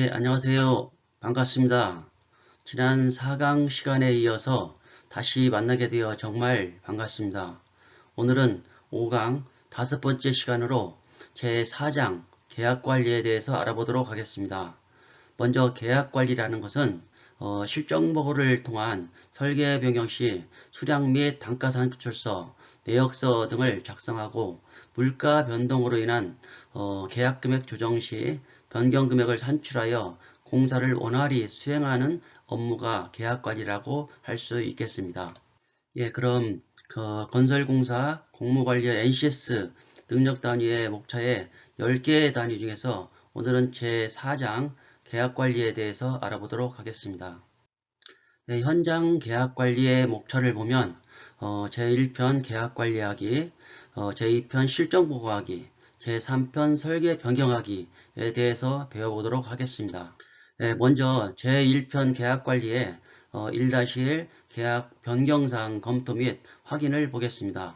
예, 안녕하세요. 반갑습니다. 지난 4강 시간에 이어서 다시 만나게 되어 정말 반갑습니다. 오늘은 5강 다섯 번째 시간으로 제4장 계약관리에 대해서 알아보도록 하겠습니다. 먼저 계약관리라는 것은 실정보고를 통한 설계 변경 시 수량 및 단가 산출서, 내역서 등을 작성하고 물가 변동으로 인한 계약 금액 조정 시 변경 금액을 산출하여 공사를 원활히 수행하는 업무가 계약관리라고 할 수 있겠습니다. 예, 그럼 건설공사 공모관리 NCS 능력 단위의 목차의 10개의 단위 중에서 오늘은 제4장 계약관리에 대해서 알아보도록 하겠습니다. 네, 현장 계약관리의 목차를 보면 제1편 계약관리하기, 제2편 실정보고하기, 제3편 설계 변경하기에 대해서 배워보도록 하겠습니다. 네, 먼저 제1편 계약관리의 1-1 계약 변경사항 검토 및 확인을 보겠습니다.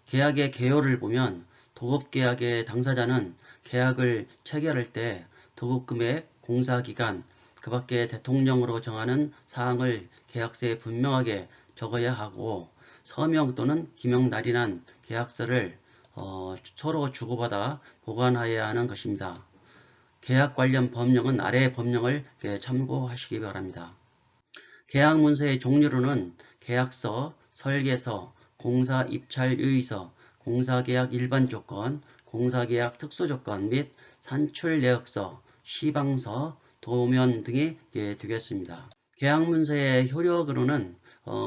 계약의 개요를 보면 도급계약의 당사자는 계약을 체결할 때 도급금액, 공사기간, 그 밖에 대통령으로 정하는 사항을 계약서에 분명하게 적어야 하고 서명 또는 기명 날인한 계약서를 서로 주고받아 보관하여야 하는 것입니다. 계약 관련 법령은 아래의 법령을 참고하시기 바랍니다. 계약 문서의 종류로는 계약서, 설계서, 공사 입찰 유의서, 공사계약 일반 조건, 공사계약 특수 조건 및 산출 내역서, 시방서, 도면 등이 되겠습니다. 계약 문서의 효력으로는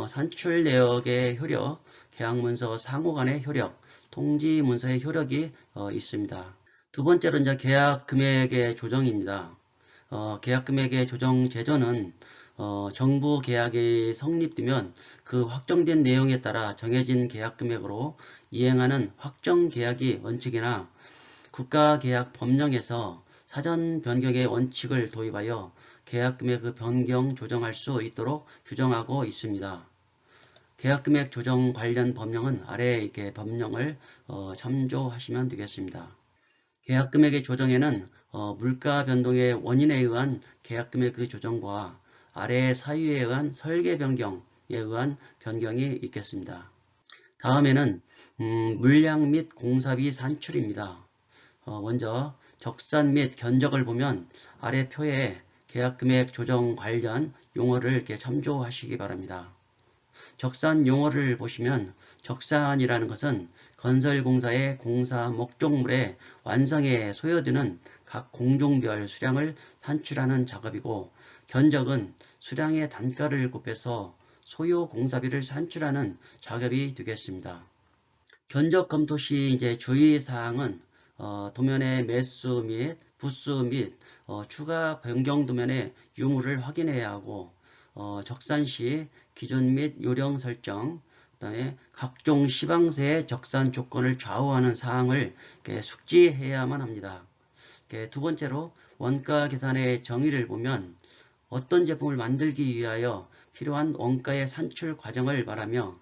산출 내역의 효력, 계약 문서 상호 간의 효력, 통지 문서의 효력이 있습니다. 두 번째로 이제 계약 금액의 조정입니다. 계약 금액의 조정 제도는 정부 계약이 성립되면 그 확정된 내용에 따라 정해진 계약 금액으로 이행하는 확정 계약이 원칙이나 국가계약 법령에서 사전 변경의 원칙을 도입하여 계약 금액 변경 조정할 수 있도록 규정하고 있습니다. 계약 금액 조정 관련 법령은 아래의 이렇게 법령을 참조하시면 되겠습니다. 계약 금액의 조정에는 물가 변동의 원인에 의한 계약 금액의 조정과 아래의 사유에 의한 설계 변경에 의한 변경이 있겠습니다. 다음에는 물량 및 공사비 산출입니다. 먼저 적산 및 견적을 보면 아래 표에 계약 금액 조정 관련 용어를 이렇게 참조하시기 바랍니다. 적산 용어를 보시면 적산이라는 것은 건설공사의 공사 목적물의 완성에 소요되는 각 공종별 수량을 산출하는 작업이고 견적은 수량의 단가를 곱해서 소요 공사비를 산출하는 작업이 되겠습니다. 견적 검토 시 이제 주의사항은 도면의 매수 및 부수 및 추가 변경 도면의 유무를 확인해야 하고 적산 시 기준 및 요령 설정, 그 다음에 각종 시방세의 적산 조건을 좌우하는 사항을 숙지해야만 합니다. 두 번째로 원가 계산의 정의를 보면 어떤 제품을 만들기 위하여 필요한 원가의 산출 과정을 말하며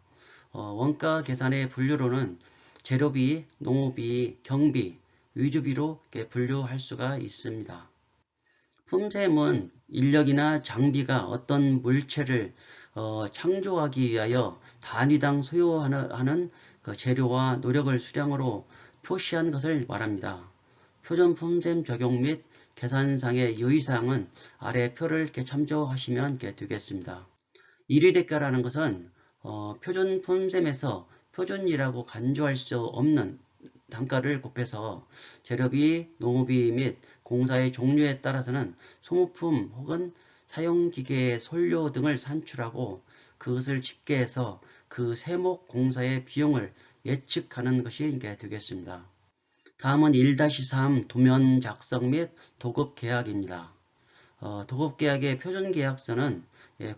원가 계산의 분류로는 재료비, 농업비, 경비, 위주비로 분류할 수가 있습니다. 품셈은 인력이나 장비가 어떤 물체를 창조하기 위하여 단위당 소요하는 그 재료와 노력을 수량으로 표시한 것을 말합니다. 표준 품셈 적용 및 계산상의 유의사항은 아래 표를 이렇게 참조하시면 되겠습니다. 일위대가라는 것은 표준 품셈에서 표준이라고 간주할 수 없는 단가를 곱해서 재료비, 농업비 및 공사의 종류에 따라서는 소모품 혹은 사용기계의 손료 등을 산출하고 그것을 집계해서 그 세목 공사의 비용을 예측하는 것이 되겠습니다. 다음은 1-3 도면 작성 및 도급 계약입니다. 도급 계약의 표준 계약서는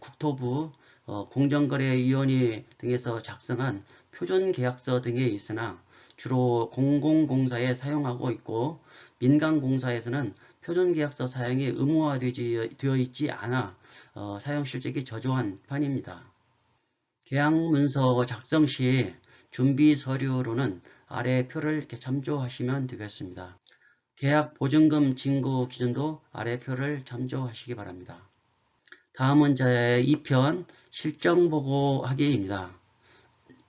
국토부, 공정거래위원회 등에서 작성한 표준 계약서 등에 있으나 주로 공공공사에 사용하고 있고 민간공사에서는 표준계약서 사용이 의무화되어 있지 않아 사용 실적이 저조한 편입니다. 계약문서 작성 시 준비 서류로는 아래 표를 이렇게 참조하시면 되겠습니다. 계약 보증금 징구 기준도 아래 표를 참조하시기 바랍니다. 다음은 제2편 실정보고하기입니다.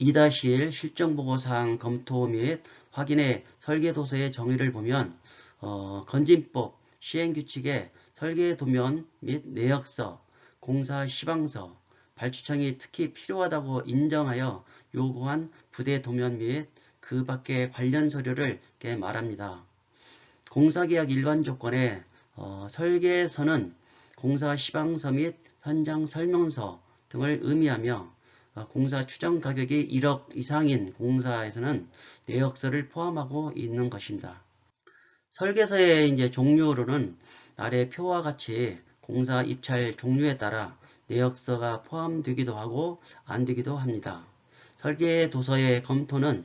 2-1 실정보고사항 검토 및 확인의 설계도서의 정의를 보면 건진법 시행규칙에 설계도면 및 내역서, 공사 시방서, 발주청이 특히 필요하다고 인정하여 요구한 부대 도면 및 그 밖의 관련 서류를 말합니다. 공사계약 일반 조건에 설계서는 공사 시방서 및 현장 설명서 등을 의미하며 공사 추정 가격이 1억 이상인 공사에서는 내역서를 포함하고 있는 것입니다. 설계서의 종류로는 아래 표와 같이 공사 입찰 종류에 따라 내역서가 포함되기도 하고 안 되기도 합니다. 설계도서의 검토는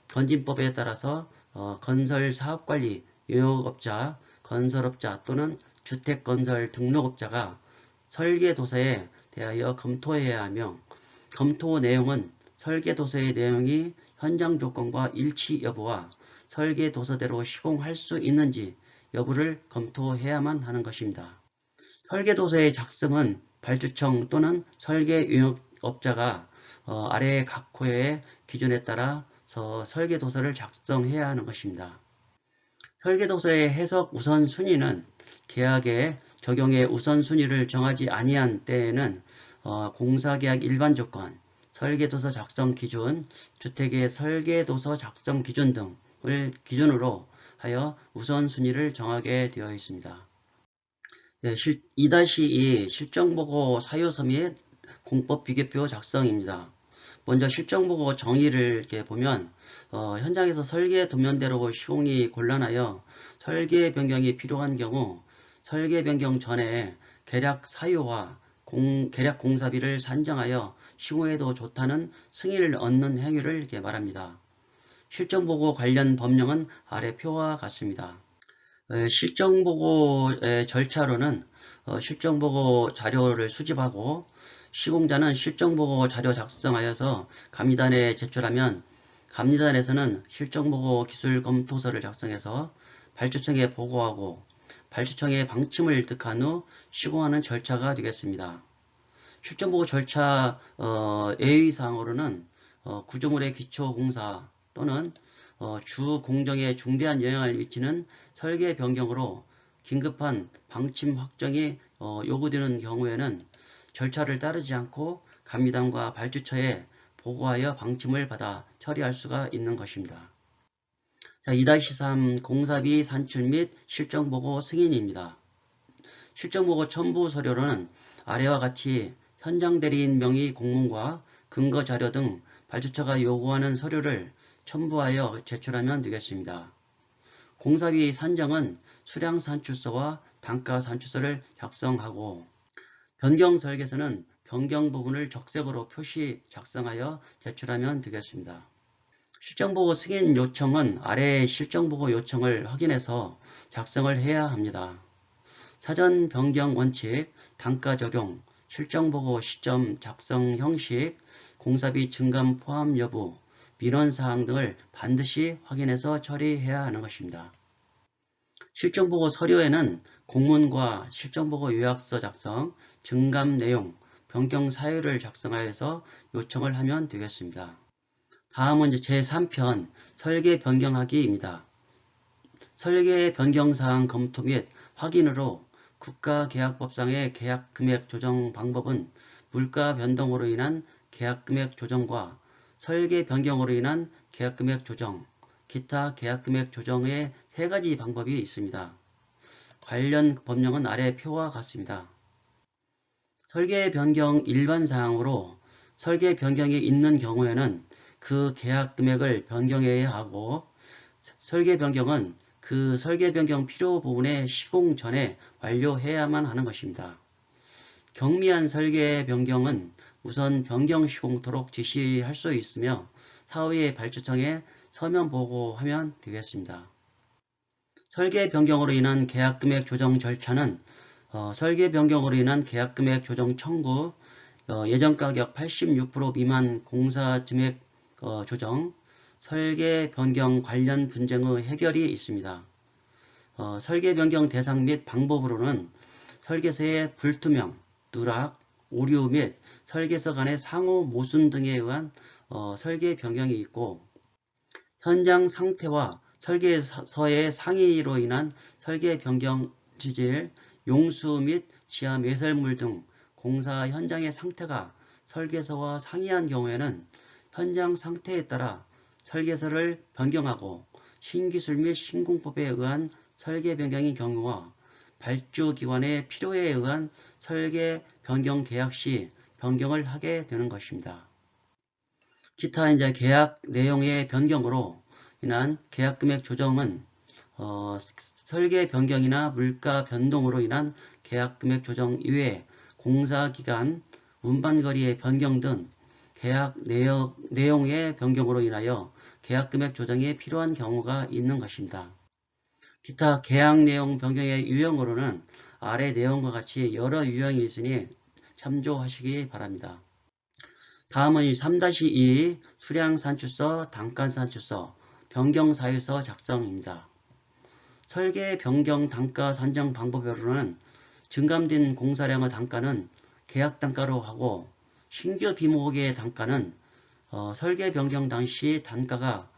건진법에 따라서 건설사업관리 요역업자, 건설업자 또는 주택건설 등록업자가 설계도서에 대하여 검토해야 하며 검토 내용은 설계도서의 내용이 현장 조건과 일치 여부와 설계도서대로 시공할 수 있는지 여부를 검토해야만 하는 것입니다. 설계도서의 작성은 발주청 또는 설계용역업자가 아래 각 호의 기준에 따라서 설계도서를 작성해야 하는 것입니다. 설계도서의 해석 우선순위는 계약의 적용의 우선순위를 정하지 아니한 때에는 공사계약 일반 조건, 설계도서 작성 기준, 주택의 설계도서 작성 기준 등을 기준으로 하여 우선순위를 정하게 되어 있습니다. 2-2 실정보고 사유서 및 공법 비교표 작성입니다. 먼저 실정보고 정의를 이렇게 보면 현장에서 설계 도면대로 시공이 곤란하여 설계 변경이 필요한 경우 설계 변경 전에 계약 사유와 계약 공사비를 산정하여 시공해도 좋다는 승인을 얻는 행위를 이렇게 말합니다. 실정보고 관련 법령은 아래 표와 같습니다. 실정보고의 절차로는 실정보고 자료를 수집하고 시공자는 실정보고 자료 작성하여서 감리단에 제출하면 감리단에서는 실정보고 기술검토서를 작성해서 발주청에 보고하고 발주청에 방침을 획득한 후 시공하는 절차가 되겠습니다. 실정보고 절차 예의사항으로는 구조물의 기초공사 또는 주 공정에 중대한 영향을 미치는 설계 변경으로 긴급한 방침 확정이 요구되는 경우에는 절차를 따르지 않고 감리단과 발주처에 보고하여 방침을 받아 처리할 수가 있는 것입니다. 2-3 공사비 산출 및 실정보고 승인입니다. 실정보고 첨부 서류로는 아래와 같이 현장 대리인 명의 공문과 근거자료 등 발주처가 요구하는 서류를 첨부하여 제출하면 되겠습니다. 공사비 산정은 수량산출서와 단가산출서를 작성하고 변경설계서는 변경 부분을 적색으로 표시 작성하여 제출하면 되겠습니다. 실정보고 승인 요청은 아래의 실정보고 요청을 확인해서 작성을 해야 합니다. 사전 변경 원칙, 단가 적용, 실정보고 시점, 작성 형식, 공사비 증감 포함 여부, 민원사항 등을 반드시 확인해서 처리해야 하는 것입니다. 실정보고 서류에는 공문과 실정보고 요약서 작성, 증감 내용, 변경 사유를 작성하여서 요청을 하면 되겠습니다. 다음은 제3편 설계 변경하기입니다. 설계 변경사항 검토 및 확인으로 국가계약법상의 계약금액 조정 방법은 물가 변동으로 인한 계약금액 조정과 설계 변경으로 인한 계약금액 조정, 기타 계약금액 조정의 세 가지 방법이 있습니다. 관련 법령은 아래 표와 같습니다. 설계 변경 일반 사항으로 설계 변경이 있는 경우에는 그 계약 금액을 변경해야 하고 설계 변경은 그 설계 변경 필요 부분의 시공 전에 완료해야만 하는 것입니다. 경미한 설계 변경은 우선 변경 시공토록 지시할 수 있으며 사후에 발주청에 서면 보고하면 되겠습니다. 설계 변경으로 인한 계약금액 조정 절차는 설계 변경으로 인한 계약금액 조정 청구, 예정가격 86% 미만 공사 금액 조정, 설계 변경 관련 분쟁의 해결이 있습니다. 설계 변경 대상 및 방법으로는 설계서의 불투명, 누락, 오류 및 설계서 간의 상호 모순 등에 의한 설계 변경이 있고, 현장 상태와 설계서의 상이로 인한 설계 변경 지질, 용수 및 지하 매설물 등 공사 현장의 상태가 설계서와 상이한 경우에는 현장 상태에 따라 설계서를 변경하고 신기술 및 신공법에 의한 설계 변경인 경우와 발주기관의 필요에 의한 설계 변경 계약 시 변경을 하게 되는 것입니다. 기타 이제 계약 내용의 변경으로 인한 계약 금액 조정은 설계 변경이나 물가 변동으로 인한 계약 금액 조정 이외에 공사 기간, 운반 거리의 변경 등 계약 내용의 변경으로 인하여 계약 금액 조정이 필요한 경우가 있는 것입니다. 기타 계약 내용 변경의 유형으로는 아래 내용과 같이 여러 유형이 있으니 참조하시기 바랍니다. 다음은 3-2 수량산출서, 단가산출서, 변경사유서 작성입니다. 설계 변경 단가 산정 방법으로는 증감된 공사량의 단가는 계약 단가로 하고 신규 비목의 단가는 설계 변경 당시 단가가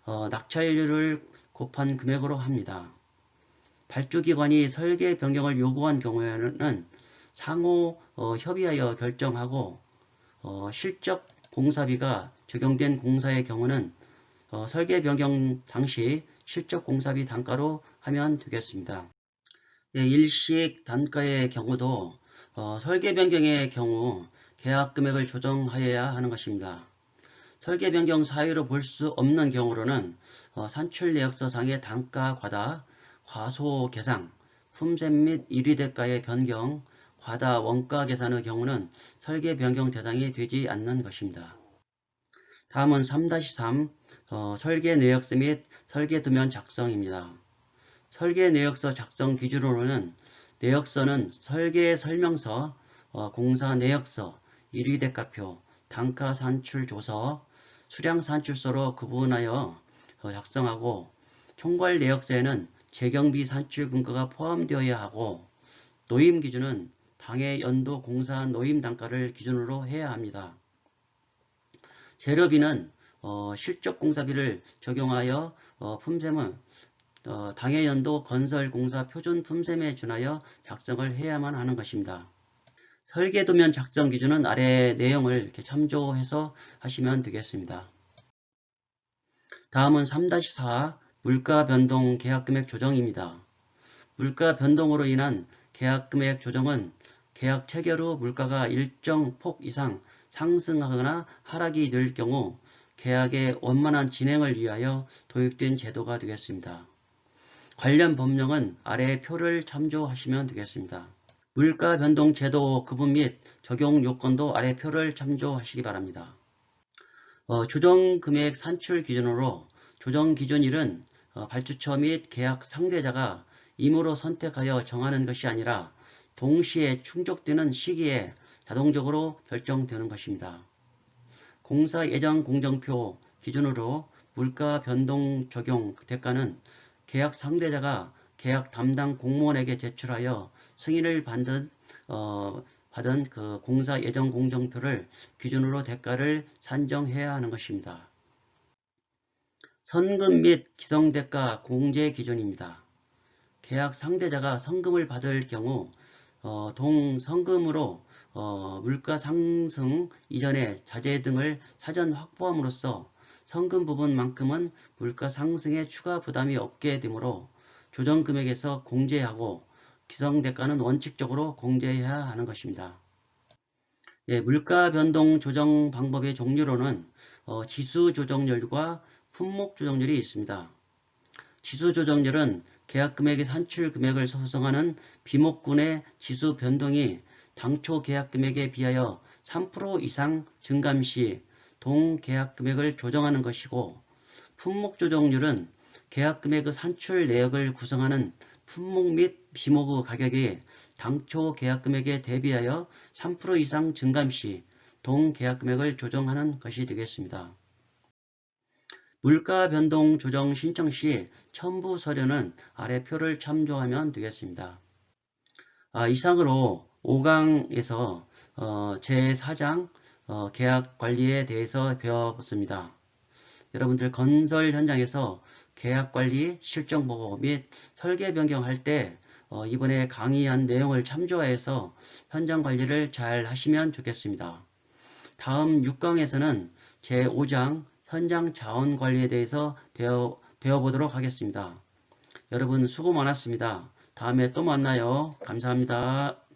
낙찰률을 곱한 금액으로 합니다. 발주기관이 설계 변경을 요구한 경우에는 상호 협의하여 결정하고 실적 공사비가 적용된 공사의 경우는 설계 변경 당시 실적 공사비 단가로 하면 되겠습니다. 일식 단가의 경우도 설계 변경의 경우 계약 금액을 조정하여야 하는 것입니다. 설계 변경 사유로 볼 수 없는 경우로는 산출 내역서상의 단가 과다, 과소 계상, 품셈 및 일위대가의 변경, 과다 원가 계산의 경우는 설계 변경 대상이 되지 않는 것입니다. 다음은 3-3 설계 내역서 및 설계 도면 작성입니다. 설계 내역서 작성 기준으로는 내역서는 설계 설명서, 공사 내역서, 일위대가표, 단가 산출 조서, 수량 산출서로 구분하여 작성하고 총괄 내역서에는 재경비 산출 근거가 포함되어야 하고 노임 기준은 당해 연도 공사 노임 단가를 기준으로 해야 합니다. 재료비는 실적 공사비를 적용하여 품셈은 당해 연도 건설 공사 표준 품셈에 준하여 작성을 해야만 하는 것입니다. 설계 도면 작성 기준은 아래 내용을 이렇게 참조해서 하시면 되겠습니다. 다음은 3-4 물가 변동 계약 금액 조정입니다. 물가 변동으로 인한 계약 금액 조정은 계약 체결 후 물가가 일정 폭 이상 상승하거나 하락이 될 경우 계약의 원만한 진행을 위하여 도입된 제도가 되겠습니다. 관련 법령은 아래 표를 참조하시면 되겠습니다. 물가 변동 제도 구분 및 적용 요건도 아래 표를 참조하시기 바랍니다. 조정 금액 산출 기준으로 조정 기준일은 발주처 및 계약 상대자가 임의로 선택하여 정하는 것이 아니라 동시에 충족되는 시기에 자동적으로 결정되는 것입니다. 공사 예정 공정표 기준으로 물가 변동 적용 대가는 계약 상대자가 계약 담당 공무원에게 제출하여 승인을 받은 그 공사 예정 공정표를 기준으로 대가를 산정해야 하는 것입니다. 선금 및 기성대가 공제 기준입니다. 계약 상대자가 선금을 받을 경우 동선금으로 물가 상승 이전의 자재 등을 사전 확보함으로써 선금 부분만큼은 물가 상승에 추가 부담이 없게 되므로 조정금액에서 공제하고 기성대가는 원칙적으로 공제해야 하는 것입니다. 물가 변동 조정 방법의 종류로는 지수 조정률과 품목 조정률이 있습니다. 지수 조정률은 계약 금액의 산출 금액을 구성하는 비목군의 지수 변동이 당초 계약 금액에 비하여 3% 이상 증감 시 동 계약 금액을 조정하는 것이고, 품목 조정률은 계약 금액의 산출 내역을 구성하는 품목 및 비목의 가격이 당초 계약 금액에 대비하여 3% 이상 증감 시 동 계약 금액을 조정하는 것이 되겠습니다. 물가 변동 조정 신청 시 첨부 서류는 아래 표를 참조하면 되겠습니다. 이상으로 5강에서 제4장 계약 관리에 대해서 배워봤습니다. 여러분들 건설 현장에서 계약 관리, 실정 보고 및 설계 변경할 때 이번에 강의한 내용을 참조해서 현장 관리를 잘 하시면 좋겠습니다. 다음 6강에서는 제5장 현장 자원 관리에 대해서 배워보도록 하겠습니다. 여러분 수고 많았습니다. 다음에 또 만나요. 감사합니다.